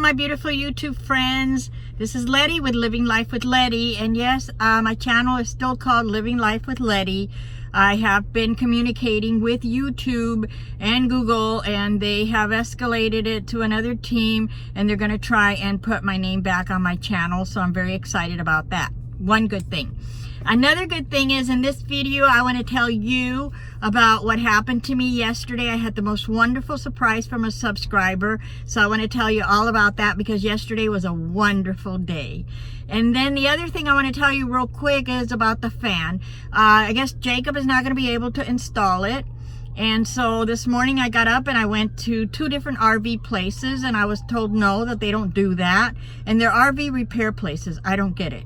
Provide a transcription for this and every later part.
my beautiful YouTube friends. This is Letty with Living Life with Letty, and yes, my channel is still called Living Life with Letty. I have been communicating with YouTube and Google, and they have escalated it to another team, and they're going to try and put my name back on my channel, so I'm very excited about that. One good thing. Another good thing is, in this video I want to tell you about what happened to me yesterday. I had the most wonderful surprise from a subscriber, so I want to tell you all about that because yesterday was a wonderful day. And then the other thing I want to tell you real quick is about the fan. I guess Jacob is not going to be able to install it. And so this morning I got up and I went to 2 different RV places, and I was told no, that they don't do that. And they're RV repair places. I don't get it.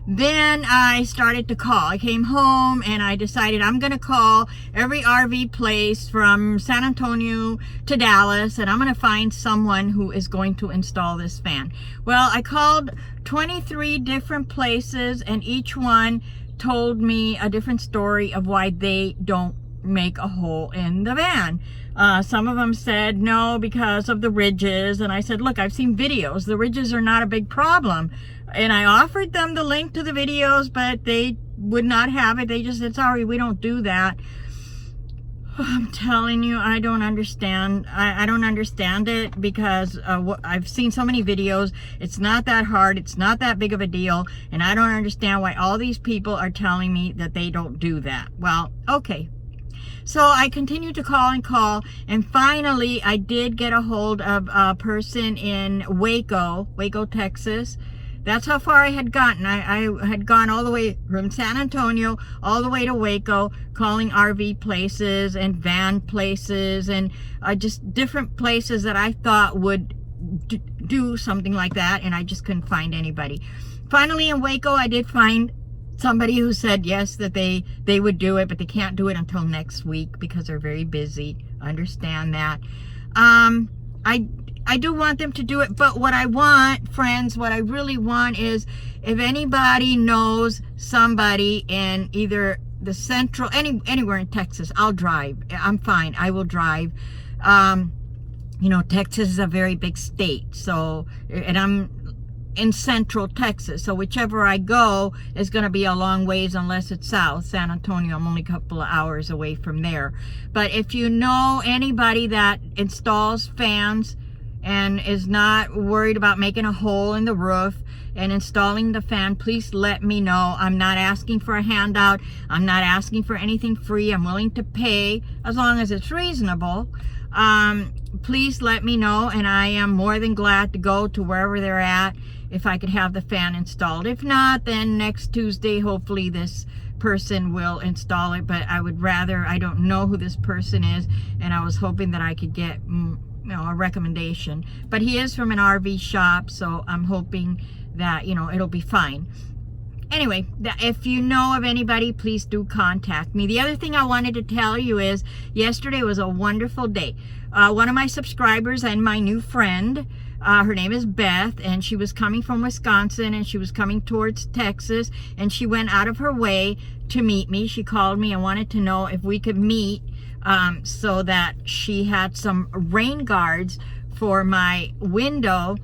Then I started to call. I came home and I decided I'm going to call every RV place from San Antonio to Dallas, and I'm going to find someone who is going to install this fan. Well, I called 23 different places, and each one told me a different story of why they don't make a hole in the van. Some of them said no because of the ridges, and I said, look, I've seen videos. The ridges are not a big problem. And I offered them the link to the videos, but they would not have it. They just said, sorry, we don't do that. I'm telling you, I don't understand. I don't understand it because I've seen so many videos. It's not that hard. It's not that big of a deal. And I don't understand why all these people are telling me that they don't do that. Well, okay. So I continued to call and call, and finally I did get a hold of a person in Waco, Texas. That's how far I had gotten. I had gone all the way from San Antonio all the way to Waco, calling RV places and van places and just different places that I thought would do something like that, and I just couldn't find anybody. Finally in Waco I did find somebody who said yes, that they would do it, but they can't do it until next week because they're very busy. I understand that. I do want them to do it, but what I want, friends, what I really want is if anybody knows somebody in either the central, anywhere in Texas, I'll drive. I'm fine. I will drive. You know, Texas is a very big state, so, and I'm in central Texas, so whichever I go is going to be a long ways unless it's south. San Antonio, I'm only a couple of hours away from there. But if you know anybody that installs fans and is not worried about making a hole in the roof and installing the fan, please let me know. I'm not asking for a handout. I'm not asking for anything free. I'm willing to pay as long as it's reasonable. Please let me know, and I am more than glad to go to wherever they're at if I could have the fan installed. If not, then next Tuesday hopefully this person will install it, but I would rather, I don't know who this person is, and I was hoping that I could get a recommendation. But he is from an RV shop, so I'm hoping that, it'll be fine. Anyway, if you know of anybody, please do contact me. The other thing I wanted to tell you is yesterday was a wonderful day. One of my subscribers and my new friend, her name is Beth, and she was coming from Wisconsin, and she was coming towards Texas, and she went out of her way to meet me. She called me and wanted to know if we could meet, so that she had some rain guards for my windows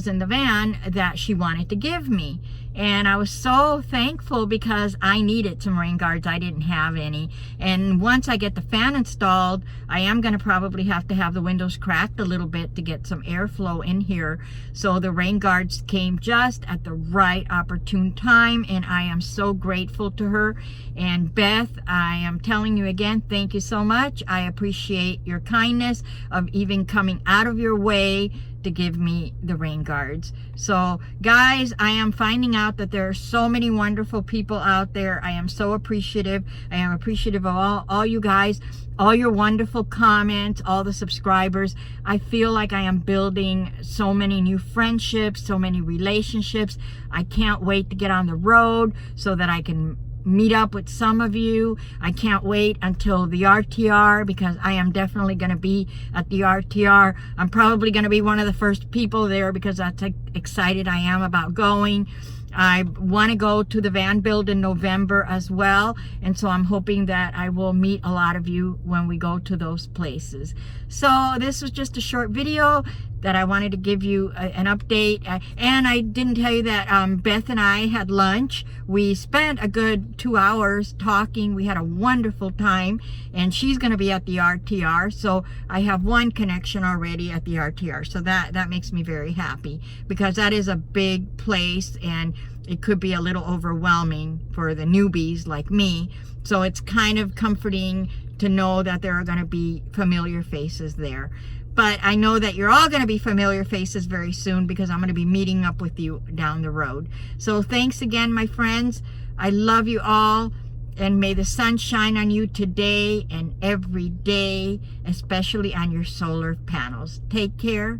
in the van that she wanted to give me. And I was so thankful because I needed some rain guards. I didn't have any. And once I get the fan installed, I am going to probably have to have the windows cracked a little bit to get some airflow in here. So the rain guards came just at the right opportune time, and I am so grateful to her. And Beth, I am telling you again, thank you so much. I appreciate your kindness of even coming out of your way to give me the rain guards. So guys, I am finding out that there are so many wonderful people out there. I am so appreciative. I am appreciative of all you guys, all your wonderful comments, all the subscribers. I feel like I am building so many new friendships, so many relationships. I can't wait to get on the road so that I can meet up with some of you. I can't wait until the RTR, because I am definitely going to be at the RTR. I'm probably going to be one of the first people there because that's how excited I am about going. I want to go to the van build in November as well, and so I'm hoping that I will meet a lot of you when we go to those places. So this was just a short video that I wanted to give you an update. And I didn't tell you that Beth and I had lunch. We spent a good 2 hours talking. We had a wonderful time, and she's going to be at the RTR. So I have one connection already at the RTR. So that makes me very happy, because that is a big place and it could be a little overwhelming for the newbies like me. So it's kind of comforting to know that there are going to be familiar faces there. But I know that you're all going to be familiar faces very soon, because I'm going to be meeting up with you down the road. So thanks again, my friends. I love you all. And may the sun shine on you today and every day, especially on your solar panels. Take care.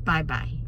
Bye-bye.